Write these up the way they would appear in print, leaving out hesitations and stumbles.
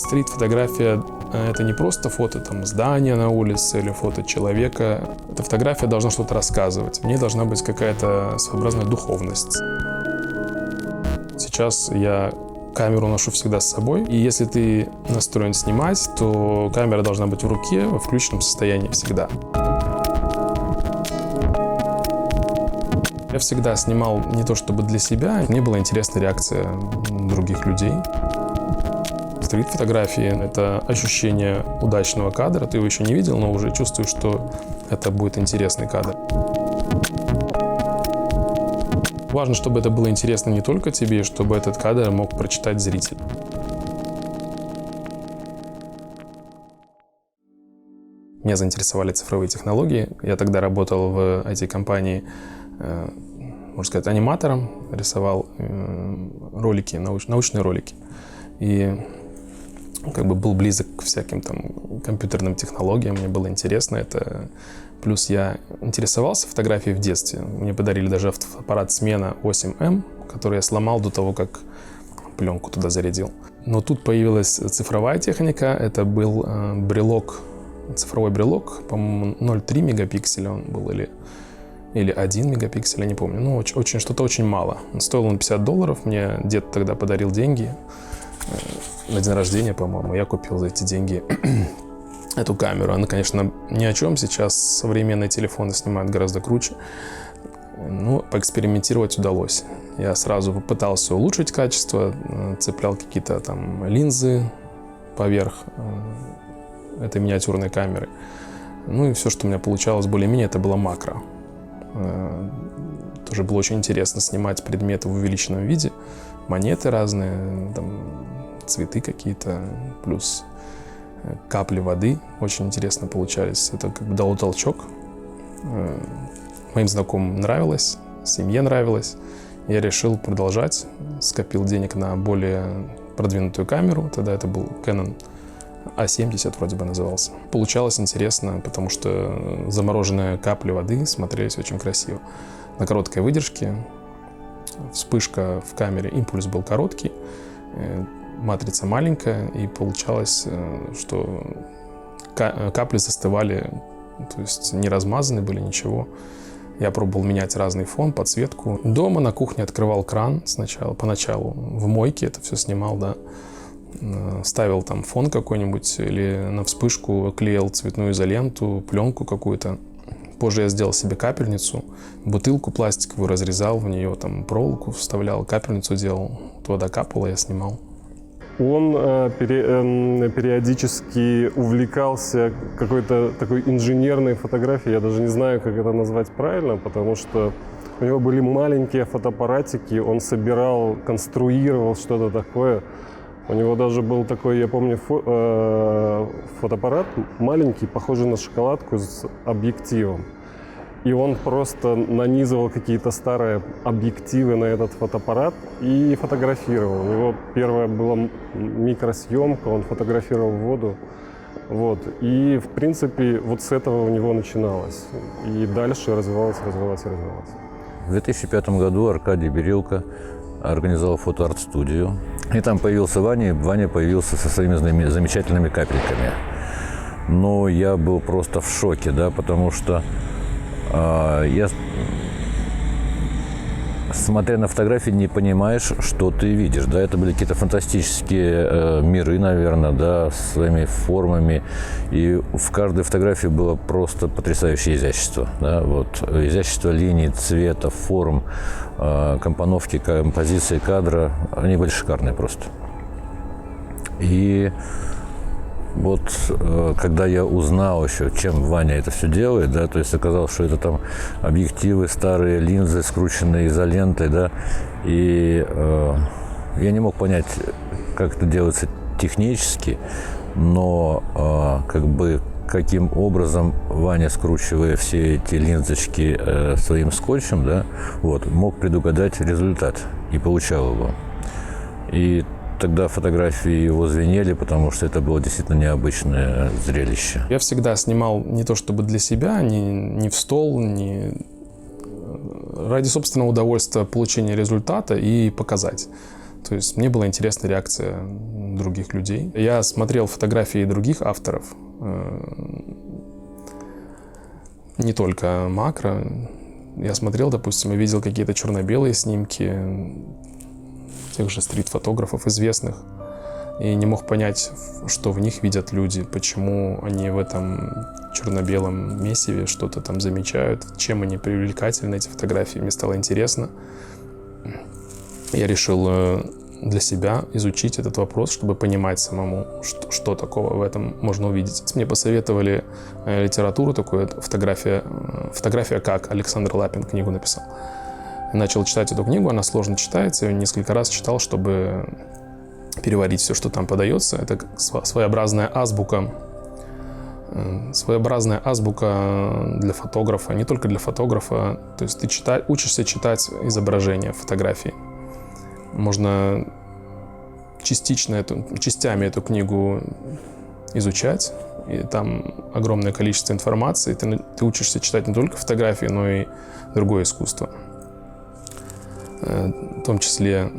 Стрит-фотография – это не просто фото здания на улице или фото человека. Эта фотография должна что-то рассказывать. В ней должна быть какая-то своеобразная духовность. Сейчас я камеру ношу всегда с собой. И если ты настроен снимать, то камера должна быть в руке, во включенном состоянии всегда. Я всегда снимал не то чтобы для себя. Мне была интересна реакция других людей. Стрит-фотографии – это ощущение удачного кадра. Ты его еще не видел, но уже чувствуешь, что это будет интересный кадр. Важно, чтобы это было интересно не только тебе, чтобы этот кадр мог прочитать зритель. Меня заинтересовали цифровые технологии. Я тогда работал в IT-компании, можно сказать, аниматором, рисовал ролики, научные ролики. И был близок к всяким компьютерным технологиям, мне было интересно это. Плюс я интересовался фотографией в детстве. Мне подарили даже фотоаппарат Смена 8М, который я сломал до того, как пленку туда зарядил. Но тут появилась цифровая техника. Это был брелок, цифровой брелок, по-моему, 0,3 мегапикселя он был или 1 мегапиксель, я не помню. Ну, что-то очень мало. Стоил он $50. Мне дед тогда подарил деньги на день рождения, по-моему. Я купил за эти деньги эту камеру. Она, конечно, ни о чем. Сейчас современные телефоны снимают гораздо круче. Но поэкспериментировать удалось. Я сразу попытался улучшить качество, цеплял какие-то линзы поверх этой миниатюрной камеры. Ну и все, что у меня получалось более-менее, это было макро. Тоже было очень интересно снимать предметы в увеличенном виде. Монеты разные, цветы какие-то, плюс капли воды очень интересно получались. Это дало толчок. Моим знакомым нравилось, семье нравилось. Я решил продолжать. Скопил денег на более продвинутую камеру. Тогда это был Canon A70 вроде бы назывался. Получалось интересно, потому что замороженные капли воды смотрелись очень красиво. На короткой выдержке. Вспышка в камере, импульс был короткий. Матрица маленькая, и получалось, что капли застывали, то есть не размазаны были, ничего. Я пробовал менять разный фон, подсветку. Дома на кухне открывал кран поначалу в мойке это все снимал, да. Ставил фон какой-нибудь или на вспышку клеил цветную изоленту, пленку какую-то. Позже я сделал себе капельницу, бутылку пластиковую разрезал, в нее проволоку вставлял, капельницу делал, туда капало, я снимал. Он периодически увлекался какой-то такой инженерной фотографией. Я даже не знаю, как это назвать правильно, потому что у него были маленькие фотоаппаратики, он собирал, конструировал что-то такое. У него даже был такой, я помню, фотоаппарат маленький, похожий на шоколадку с объективом. И он просто нанизывал какие-то старые объективы на этот фотоаппарат и фотографировал. У него первая была микросъемка, он фотографировал воду. И, в принципе, с этого у него начиналось. И дальше развивалось. В 2005 году Аркадий Берилко организовал фотоарт-студию. И там появился Ваня, и Ваня появился со своими замечательными капельками. Но я был просто в шоке, да, потому что я, смотря на фотографии, не понимаешь, что ты видишь, да, это были какие-то фантастические миры, наверное, да, с своими формами, и в каждой фотографии было просто потрясающее изящество, да, изящество линий, цвета, форм, компоновки, композиции кадра, они были шикарные просто. И когда я узнал еще, чем Ваня это все делает, да, то есть оказалось, что это объективы, старые линзы, скрученные изолентой, да, и я не мог понять, как это делается технически, но каким образом Ваня, скручивая все эти линзочки своим скотчем, да, мог предугадать результат и получал его. И тогда фотографии его звенели, потому что это было действительно необычное зрелище. Я всегда снимал не то чтобы для себя, не в стол, не ради собственного удовольствия получения результата и показать. То есть мне была интересна реакция других людей. Я смотрел фотографии других авторов, не только макро. Я смотрел, допустим, и видел какие-то черно-белые снимки тех же стрит-фотографов известных. И не мог понять, что в них видят люди, почему они в этом черно-белом месиве что-то там замечают, чем они привлекательны, эти фотографии. Мне стало интересно. Я решил для себя изучить этот вопрос, чтобы понимать самому, что такого в этом можно увидеть. Мне посоветовали литературу такую, «Фотография как». Александр Лапин книгу написал. Я начал читать эту книгу, она сложно читается, я несколько раз читал, чтобы переварить все, что там подается. Это своеобразная азбука для фотографа, не только для фотографа. То есть ты учишься читать изображения фотографий. Можно частями эту книгу изучать, и там огромное количество информации. Ты учишься читать не только фотографии, но и другое искусство. В том числе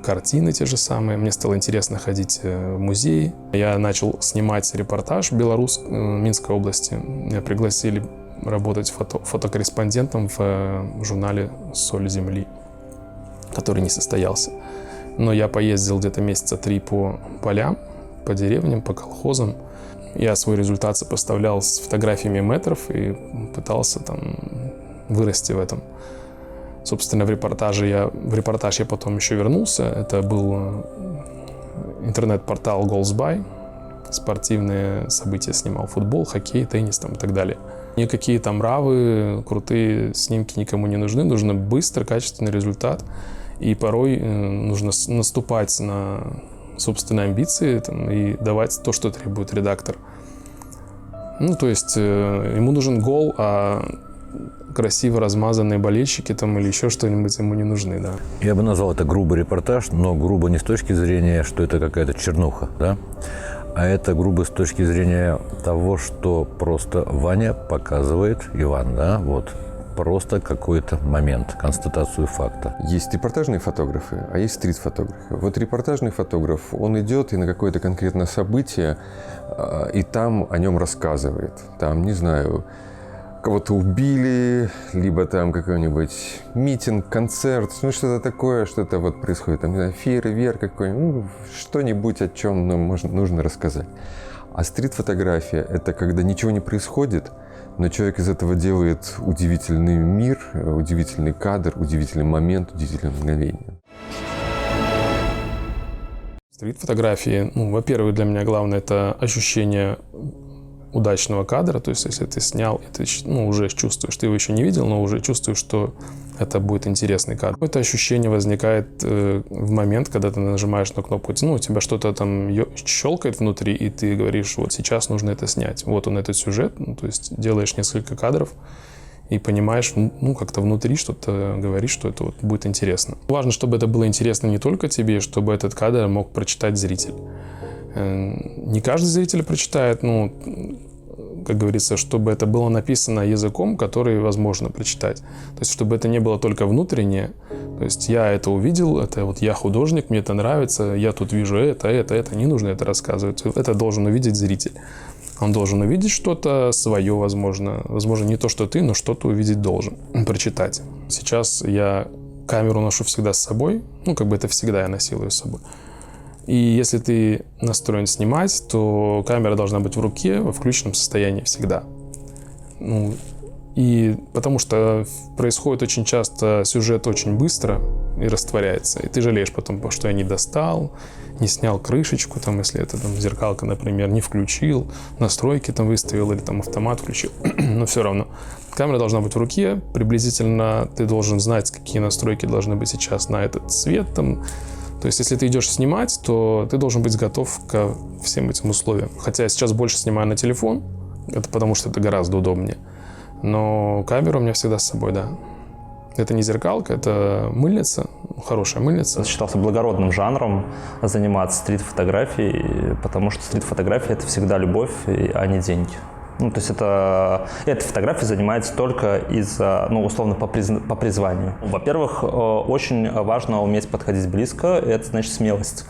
картины те же самые. Мне стало интересно ходить в музеи. Я начал снимать репортаж в Минской области. Меня пригласили работать фотокорреспондентом в журнале «Соль земли», который не состоялся. Но я поездил где-то месяца 3 по полям, по деревням, по колхозам. Я свой результат сопоставлял с фотографиями мэтров и пытался там вырасти в этом. Собственно, в репортаж я потом еще вернулся. Это был интернет-портал GoalsBy. Спортивные события снимал: футбол, хоккей, теннис там, и так далее. Никакие там равы, крутые снимки никому не нужны. Нужно быстро, качественный результат. И порой нужно наступать на собственные амбиции там, и давать то, что требует редактор. То есть ему нужен гол, а красиво размазанные болельщики там или еще что-нибудь ему не нужны, да. Я бы назвал это грубый репортаж, но грубо не с точки зрения, что это какая-то чернуха, да? А это грубо с точки зрения того, что просто Ваня показывает, Иван, да, вот, просто какой-то момент, констатацию факта. Есть репортажные фотографы, а есть стрит-фотографы. Вот репортажный фотограф, он идет и на какое-то конкретное событие, и там о нем рассказывает. Там, не знаю, кого-то убили, либо там какой-нибудь митинг, концерт, что-то такое, что-то вот происходит, там, не знаю, фейерверк какой-нибудь, что-нибудь, о чем нам нужно рассказать. А стрит-фотография – это когда ничего не происходит, но человек из этого делает удивительный мир, удивительный кадр, удивительный момент, удивительное мгновение. Стрит-фотографии, во-первых, для меня главное – это ощущение удачного кадра. То есть, если ты снял, и ты уже чувствуешь, ты его еще не видел, но уже чувствуешь, что это будет интересный кадр. Это ощущение возникает в момент, когда ты нажимаешь на кнопку, у тебя что-то там щелкает внутри, и ты говоришь, вот сейчас нужно это снять. Вот он, этот сюжет, то есть делаешь несколько кадров и понимаешь, как-то внутри что-то говоришь, что это вот будет интересно. Важно, чтобы это было интересно не только тебе, чтобы этот кадр мог прочитать зритель. Не каждый зритель прочитает, как говорится, чтобы это было написано языком, который возможно прочитать. То есть, чтобы это не было только внутреннее. То есть, я это увидел, это вот я художник, мне это нравится, я тут вижу это. Не нужно это рассказывать. Это должен увидеть зритель. Он должен увидеть что-то свое, возможно. Возможно, не то, что ты, но что-то увидеть должен, прочитать. Сейчас я камеру ношу всегда с собой. Это всегда я носил ее с собой. И если ты настроен снимать, то камера должна быть в руке, во включенном состоянии всегда. И потому что происходит очень часто сюжет очень быстро и растворяется. И ты жалеешь потом, что я не достал, не снял крышечку, если это зеркалка, например, не включил, настройки выставил или автомат включил. Но все равно. Камера должна быть в руке, приблизительно ты должен знать, какие настройки должны быть сейчас на этот цвет. То есть, если ты идешь снимать, то ты должен быть готов ко всем этим условиям. Хотя я сейчас больше снимаю на телефон, это потому что это гораздо удобнее. Но камера у меня всегда с собой, да. Это не зеркалка, это мыльница, хорошая мыльница. Считался благородным жанром заниматься стрит-фотографией, потому что стрит-фотография – это всегда любовь, а не деньги. Ну, то есть эта фотография занимается только из-за, ну, условно, по призванию. Во-первых, очень важно уметь подходить близко, это значит смелость.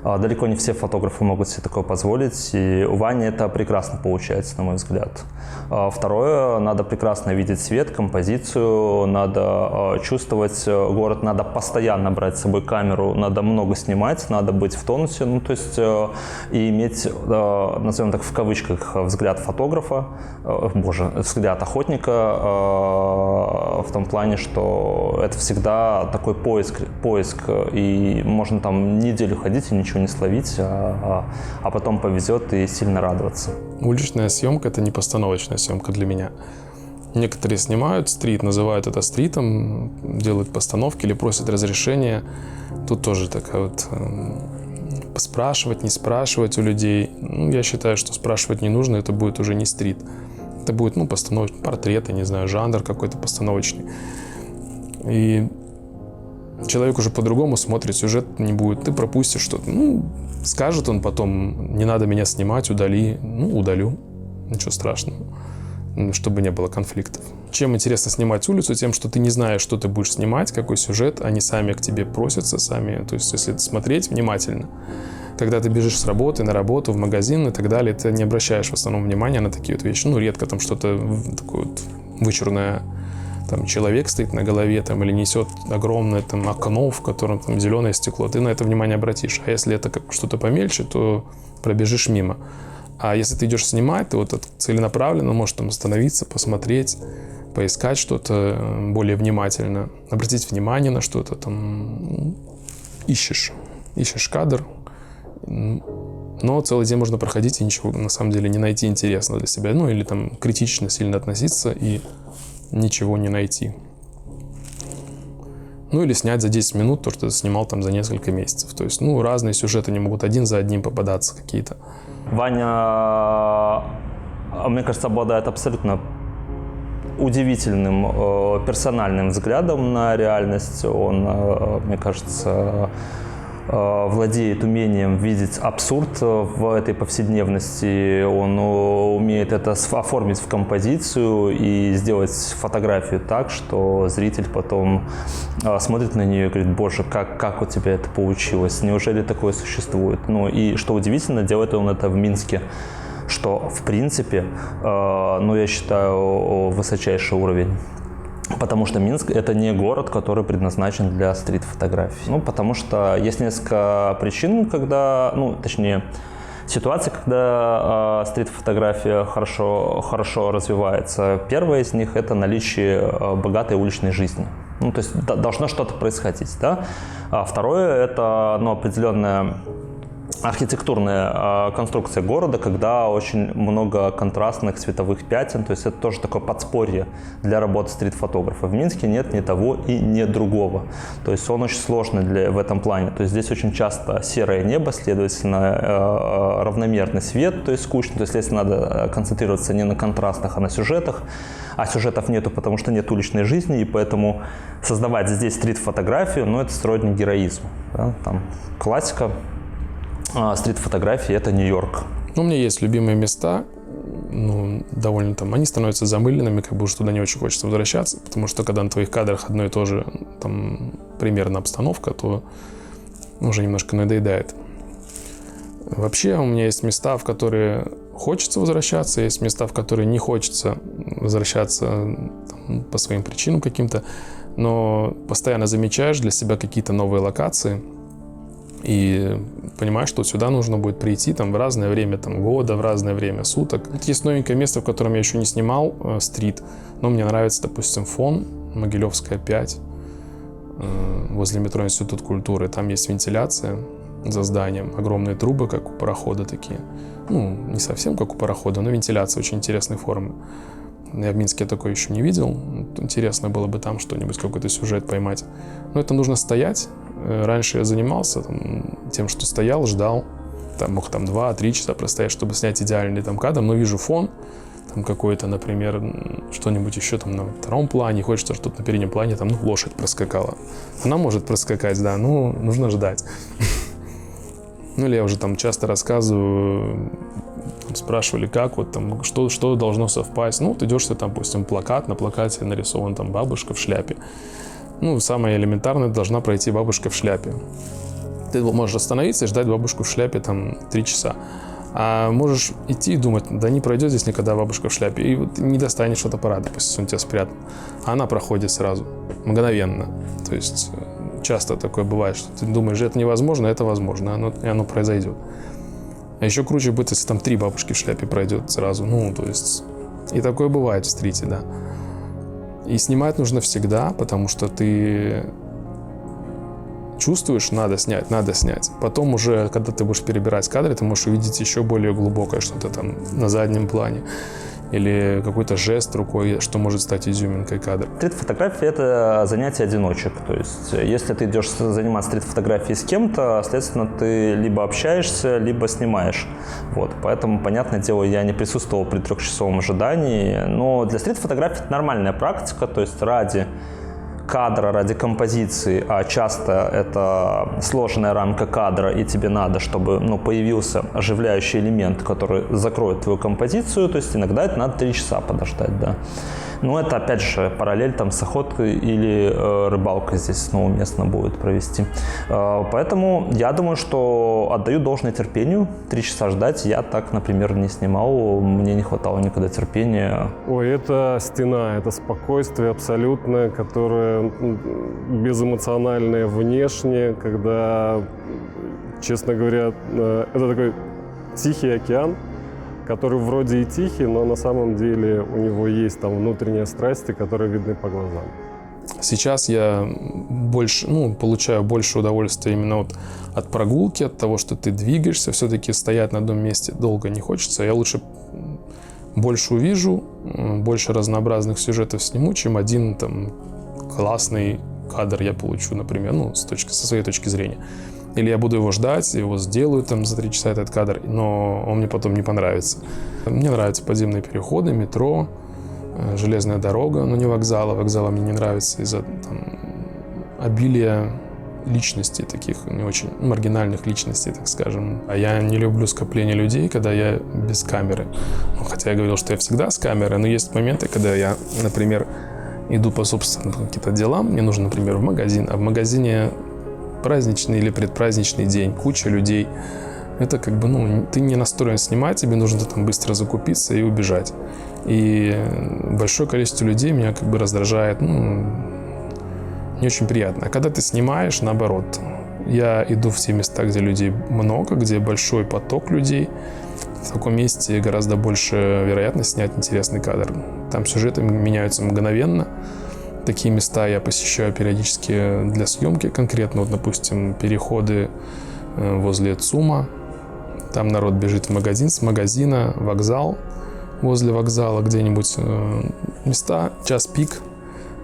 Далеко не все фотографы могут себе такое позволить, и у Вани это прекрасно получается, на мой взгляд. Второе, надо прекрасно видеть свет, композицию, надо чувствовать город, надо постоянно брать с собой камеру, надо много снимать, надо быть в тонусе, ну, то есть и иметь, назовем так в кавычках, взгляд фотографа, взгляд охотника, в том плане, что это всегда такой поиск, и можно там неделю ходить и ничего не словить, а потом повезет и сильно радоваться. Уличная съемка — это не постановочная съемка для меня. Некоторые снимают стрит, называют это стритом, делают постановки или просят разрешения. Тут тоже такая вот спрашивать, не спрашивать у людей. Ну, я считаю, что спрашивать не нужно, это будет уже не стрит. Это будет, ну, постановочный портрет, я не знаю, жанр какой-то постановочный. И человек уже по-другому смотрит, сюжет не будет. Ты пропустишь что-то. Ну, скажет он потом, не надо меня снимать, удали. Ну, удалю. Ничего страшного. Чтобы не было конфликтов. Чем интересно снимать улицу? Тем, что ты не знаешь, что ты будешь снимать, какой сюжет. Они сами к тебе просятся, сами. То есть, если смотреть внимательно, когда ты бежишь с работы на работу, в магазин и так далее, ты не обращаешь в основном внимания на такие вот вещи. Ну, редко там что-то такое вот вычурное. Там человек стоит на голове там, или несет огромное там, окно, в котором там зеленое стекло, ты на это внимание обратишь. А если это как что-то помельче, то пробежишь мимо. А если ты идешь снимать, то вот целенаправленно можешь там остановиться, посмотреть, поискать что-то более внимательно, обратить внимание на что-то там. Ищешь кадр, но целый день можно проходить и ничего на самом деле не найти интересного для себя. Ну или там критично сильно относиться и ничего не найти. Ну или снять за 10 минут то, что ты снимал там за несколько месяцев. То есть, ну, разные сюжеты, они могут один за одним попадаться какие-то. Ваня, мне кажется, обладает абсолютно удивительным персональным взглядом на реальность. Он, мне кажется, владеет умением видеть абсурд в этой повседневности, он умеет это оформить в композицию и сделать фотографию так, что зритель потом смотрит на нее и говорит: боже, как у тебя это получилось, неужели такое существует? Ну и что удивительно, делает он это в Минске, что в принципе, ну я считаю, высочайший уровень. Потому что Минск – это не город, который предназначен для стрит-фотографий. Ну, потому что есть несколько причин, когда, ну, точнее, ситуаций, когда стрит-фотография хорошо развивается. Первая из них – это наличие богатой уличной жизни. Ну, то есть должно что-то происходить, да? А второе – это, ну, определенная архитектурная конструкция города, когда очень много контрастных цветовых пятен, то есть это тоже такое подспорье для работы стрит-фотографа. В Минске нет ни того и ни другого, то есть он очень сложный в этом плане, то есть здесь очень часто серое небо, следовательно, равномерный свет, то есть скучно, то есть если надо концентрироваться не на контрастах, а на сюжетах, а сюжетов нету, потому что нет уличной жизни, и поэтому создавать здесь стрит-фотографию, ну, это сродни героизму, да? Там классика стрит-фотографии – это Нью-Йорк. Ну, у меня есть любимые места, ну, довольно там, они становятся замыленными, как бы уж туда не очень хочется возвращаться, потому что когда на твоих кадрах одно и то же, там, примерно обстановка, то уже немножко надоедает. Вообще у меня есть места, в которые хочется возвращаться, есть места, в которые не хочется возвращаться там, по своим причинам каким-то, но постоянно замечаешь для себя какие-то новые локации, и понимаешь, что сюда нужно будет прийти там, в разное время там, года, в разное время суток. Тут есть новенькое место, в котором я еще не снимал стрит, но мне нравится, допустим, фон, Могилевская 5, возле метро Институт культуры. Там есть вентиляция за зданием, огромные трубы, как у парохода такие. Ну, не совсем как у парохода, но вентиляция очень интересной формы. Я в Минске такое еще не видел. Интересно было бы там что-нибудь, какой-то сюжет поймать. Но это нужно стоять. Раньше я занимался тем, что стоял, ждал. Там мог 2-3 часа простоять, чтобы снять идеальный там кадр. Но вижу фон, там какой-то, например, что-нибудь еще там на втором плане. Хочется, чтобы на переднем плане там лошадь проскакала. Она может проскакать, да, но нужно ждать. Ну или я уже там часто рассказываю, спрашивали, как вот там, что должно совпасть. Ну, вот идешь ты там, допустим, плакат, на плакате нарисован там бабушка в шляпе. Ну, самое элементарное, должна пройти бабушка в шляпе. Ты можешь остановиться и ждать бабушку в шляпе там 3 часа. А можешь идти и думать, да не пройдет здесь никогда бабушка в шляпе. И вот не достанешь фотоаппарат, допустим, он тебя спрятан. А она проходит сразу, мгновенно. То есть часто такое бывает, что ты думаешь, это невозможно, это возможно, и оно произойдет. А еще круче будет, если там 3 бабушки в шляпе пройдет сразу. Ну, то есть и такое бывает в стрите, да. И снимать нужно всегда, потому что ты чувствуешь, надо снять. Потом уже, когда ты будешь перебирать кадры, ты можешь увидеть еще более глубокое что-то там на заднем плане. Или какой-то жест рукой, что может стать изюминкой кадра. Стрит-фотография – это занятие одиночек. То есть, если ты идешь заниматься стрит-фотографией с кем-то, соответственно, ты либо общаешься, либо снимаешь. Вот. Поэтому, понятное дело, я не присутствовал при 3-часовом ожидании. Но для стрит-фотографии это нормальная практика. То есть, ради кадра, ради композиции, а часто это сложная рамка кадра, и тебе надо, чтобы появился оживляющий элемент, который закроет твою композицию, то есть иногда это надо 3 часа подождать, да. Но это, опять же, параллель там с охоткой или рыбалкой здесь уместно будет провести. Поэтому я думаю, что отдаю должное терпению. 3 часа ждать я так, например, не снимал. Мне не хватало никогда терпения. Ой, это стена, это спокойствие абсолютное, которое безэмоциональное внешне, когда, честно говоря, это такой тихий океан, который вроде и тихий, но на самом деле у него есть там внутренние страсти, которые видны по глазам. Сейчас я получаю больше удовольствия именно вот от прогулки, от того, что ты двигаешься. Все-таки стоять на одном месте долго не хочется. Я лучше больше увижу, больше разнообразных сюжетов сниму, чем один там классный кадр я получу, например, со своей точки зрения. Или я буду его ждать, его сделаю там за 3 часа этот кадр, но он мне потом не понравится. Мне нравятся подземные переходы, метро, железная дорога, но не вокзалы. Вокзалы мне не нравятся из-за обилия личностей таких, не очень маргинальных личностей, так скажем. А я не люблю скопление людей, когда я без камеры. Хотя я говорил, что я всегда с камерой, но есть моменты, когда я, например, иду по собственным каким-то делам, мне нужно, например, в магазин, а в магазине праздничный или предпраздничный день, куча людей. Это ты не настроен снимать, тебе нужно там быстро закупиться и убежать. И большое количество людей меня раздражает, не очень приятно. А когда ты снимаешь, наоборот, я иду в те места, где людей много, где большой поток людей. В таком месте гораздо больше вероятность снять интересный кадр. Там сюжеты меняются мгновенно. Такие места я посещаю периодически для съемки конкретно. Вот, допустим, переходы возле ЦУМа. Там народ бежит в магазин, с магазина вокзал. Возле вокзала где-нибудь места, час пик.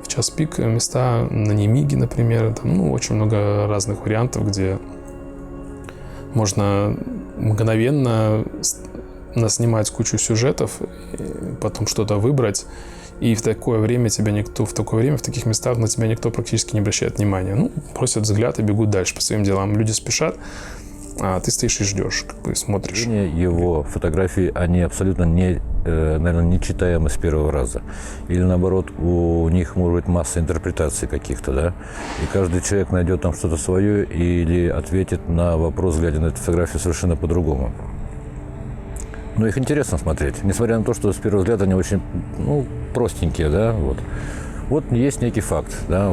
В час пик места на Немиге, например. Там, очень много разных вариантов, где можно мгновенно наснимать кучу сюжетов, потом что-то выбрать. И в такое время в таких местах на тебя никто практически не обращает внимания. Бросят взгляд и бегут дальше по своим делам. Люди спешат, а ты стоишь и ждешь, смотришь. Его фотографии, они абсолютно наверное, нечитаемы с первого раза. Или наоборот, у них может быть масса интерпретаций каких-то, да? И каждый человек найдет там что-то свое или ответит на вопрос, глядя на эту фотографию, совершенно по-другому. Но их интересно смотреть, несмотря на то, что с первого взгляда они очень, простенькие, да, Вот есть некий факт, да,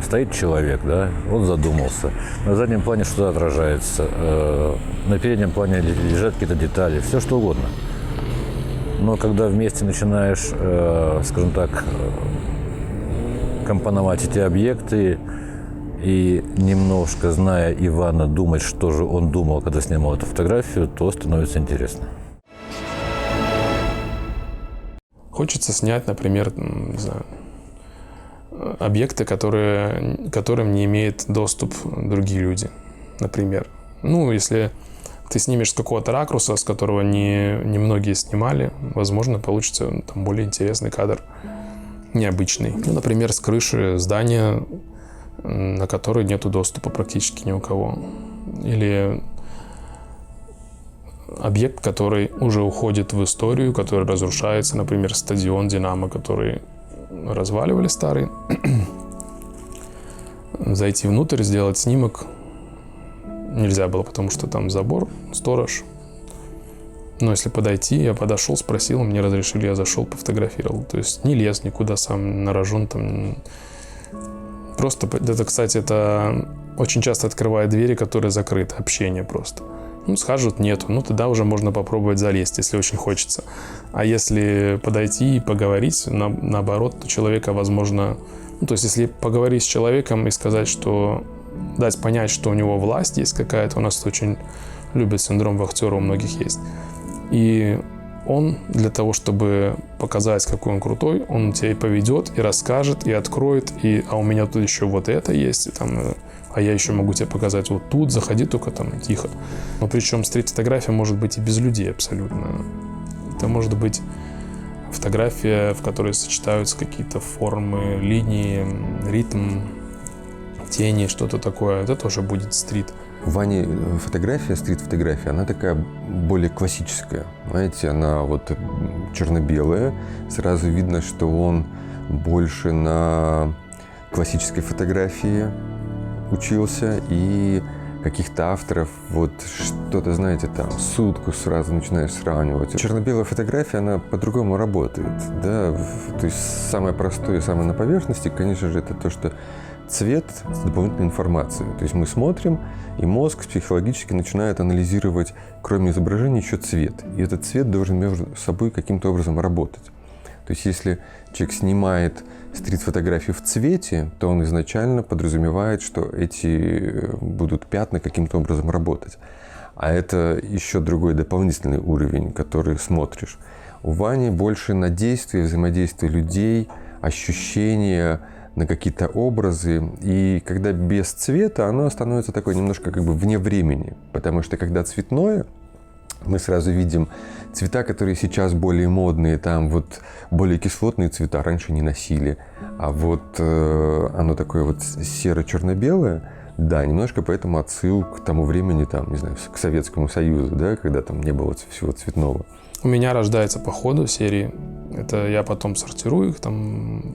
стоит человек, да, он задумался, на заднем плане что-то отражается, на переднем плане лежат какие-то детали, все что угодно. Но когда вместе начинаешь, скажем так, компоновать эти объекты и немножко, зная Ивана, думать, что же он думал, когда снимал эту фотографию, то становится интересно. Хочется снять, например, объекты, которым не имеют доступ другие люди, например. Если ты снимешь с какого-то ракурса, с которого не многие снимали, возможно, получится более интересный кадр, необычный. Например, с крыши здания, на которое нету доступа практически ни у кого. Или объект, который уже уходит в историю, который разрушается, например, стадион «Динамо», который разваливали старый. Зайти внутрь, сделать снимок нельзя было, потому что там забор, сторож. Но если подойти, я подошел, спросил, мне разрешили, я зашел, пофотографировал. То есть не лез никуда сам на рожон там. Просто, это, кстати, это очень часто открывает двери, которые закрыты, общение просто. Ну, скажут, нету, ну, тогда уже можно попробовать залезть, если очень хочется. А если подойти и поговорить, наоборот, то человека, возможно... Ну, то есть, если поговорить с человеком и сказать, что... Дать понять, что у него власть есть какая-то, у нас очень любят синдром вахтера, у многих есть. И он для того, чтобы показать, какой он крутой, он тебя и поведет, и расскажет, и откроет, а у меня тут еще вот это есть, и там... А я еще могу тебе показать вот тут, заходи только там тихо. Но причем стрит-фотография может быть и без людей абсолютно. Это может быть фотография, в которой сочетаются какие-то формы, линии, ритм, тени, что-то такое. Это тоже будет стрит. У Вани фотография, стрит-фотография, она такая более классическая. Знаете, она вот черно-белая. Сразу видно, что он больше на классической фотографии учился, и каких-то авторов, вот что-то, знаете, там, сутку сразу начинаешь сравнивать. Черно-белая фотография, она по-другому работает, да, то есть самое простое, самое на поверхности, конечно же, это то, что цвет с дополнительной информацией. То есть мы смотрим, и мозг психологически начинает анализировать, кроме изображения, еще цвет. И этот цвет должен между собой каким-то образом работать. То есть если человек снимает стрит-фотографию в цвете, то он изначально подразумевает, что эти будут пятна каким-то образом работать. А это еще другой дополнительный уровень, который смотришь. У Вани больше на действие, взаимодействие людей, ощущения, на какие-то образы. И когда без цвета, оно становится такое немножко как бы вне времени. Потому что когда цветное, мы сразу видим цвета, которые сейчас более модные, там вот более кислотные цвета раньше не носили. А вот оно такое вот серо-черно-белое, да, немножко поэтому отсыл к тому времени, там, не знаю, к Советскому Союзу, да, когда там не было всего цветного. У меня рождается по ходу серии. Это я потом сортирую их там.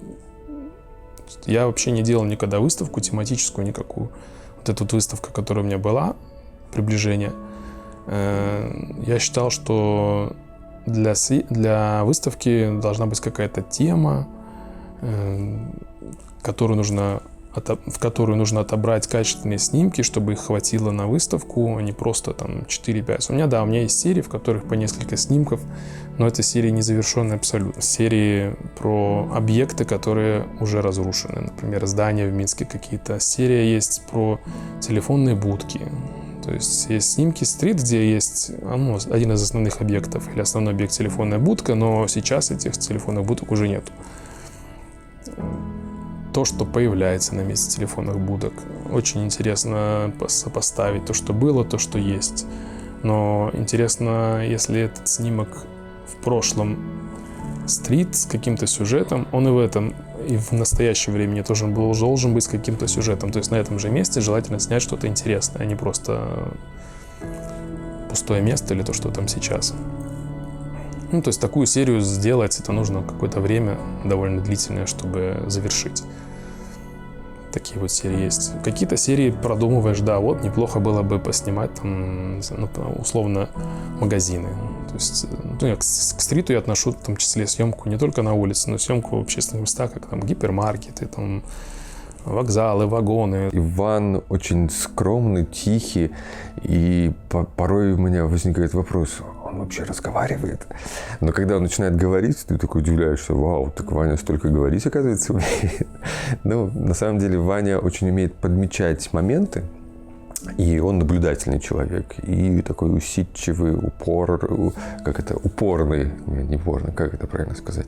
Я вообще не делал никогда выставку тематическую никакую. Вот эта вот выставка, которая у меня была, приближение, я считал, что для выставки должна быть какая-то тема, в которую нужно отобрать качественные снимки, чтобы их хватило на выставку, а не просто там 4-5. У меня есть серии, в которых по несколько снимков, но это серии незавершенные абсолютно. Серии про объекты, которые уже разрушены. Например, здания в Минске какие-то. Серия есть про телефонные будки. То есть есть снимки стрит, где есть один из основных объектов или основной объект телефонная будка, но сейчас этих телефонных будок уже нет. То, что появляется на месте телефонных будок. Очень интересно сопоставить то, что было, то, что есть. Но интересно, если этот снимок в прошлом стрит с каким-то сюжетом, он и в этом, и в настоящем времени тоже должен быть с каким-то сюжетом. То есть на этом же месте желательно снять что-то интересное, а не просто пустое место или то, что там сейчас. Ну, то есть такую серию сделать, это нужно какое-то время довольно длительное, чтобы завершить. Такие вот серии есть. Какие-то серии продумываешь, да, вот неплохо было бы поснимать там, условно, магазины. То есть, я к стриту я отношу в том числе съемку не только на улице, но и съемку в общественных местах, как там гипермаркеты, там вокзалы, вагоны. Иван очень скромный, тихий, и порой у меня возникает вопрос, он вообще разговаривает? Но когда он начинает говорить, ты такой удивляешься, вау, так Ваня столько говорить, оказывается, умеет. Ну, на самом деле, Ваня очень умеет подмечать моменты, и он наблюдательный человек, и такой усидчивый, упорный, как это правильно сказать?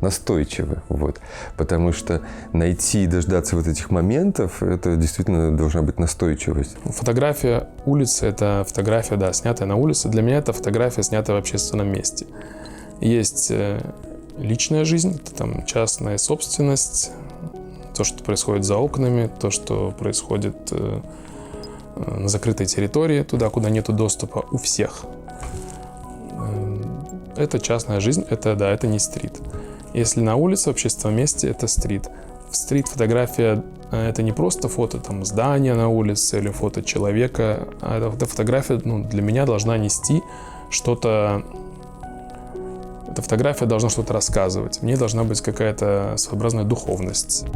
Настойчивый, вот. Потому что найти и дождаться вот этих моментов, это действительно должна быть настойчивость. Фотография улицы – это фотография, да, снятая на улице. Для меня это фотография, снятая в общественном месте. Есть личная жизнь, это там частная собственность, то, что происходит за окнами, то, что происходит на закрытой территории, туда, куда нету доступа у всех. это частная жизнь, это, да, это не стрит. Если на улице, в общественном месте, это стрит. Стрит-фотография — это не просто фото там, здания на улице или фото человека, а эта фотография, ну, для меня должна нести что-то. Эта фотография должна что-то рассказывать. В ней должна быть какая-то своеобразная духовность.